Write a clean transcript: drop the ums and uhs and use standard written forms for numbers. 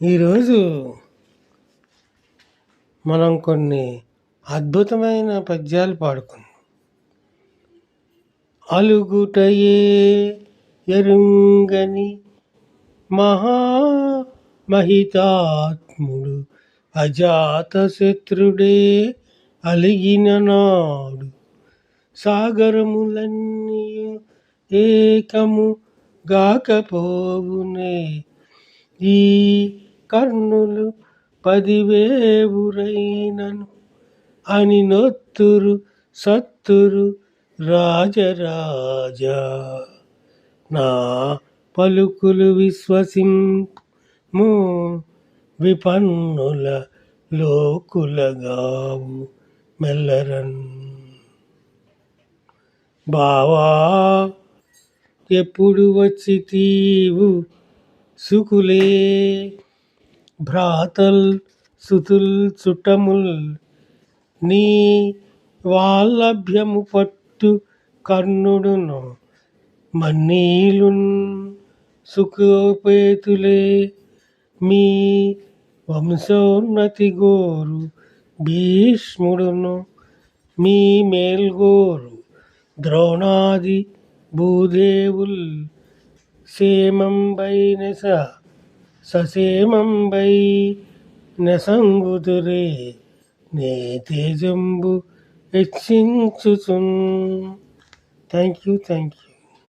ఈరోజు మనం కొన్ని అద్భుతమైన పద్యాలు పాడుకున్నాం. అలుగుటయే ఎరుంగని మహితాత్ముడు అజాత శత్రుడే అలిగిన నాడు సాగరములన్నీ ఏకము గాకపోవునే. ఈ కర్ణులు 10,000 అని నొత్తురు సత్తురు రాజరాజా. నా పలుకులు విశ్వసింపు విపన్నుల లోకులగావు మెల్లరన్. బావా ఎప్పుడు వచ్చి తీవు సుకులే భ్రాతల్ సుతుల్ చుట్టముల్ నీ వాల్లభ్యము పట్టు కర్ణుడును మన్నీలున్ సుఖోపేతులే. మీ వంశోన్నతి గోరు భీష్ముడును మీ మేల్గోరు ద్రోణాది భూదేవుల్ సేమంబై ససేమంబై నెసంగుదురే నే తేజంబు హెచ్చించుచున్. Thank you.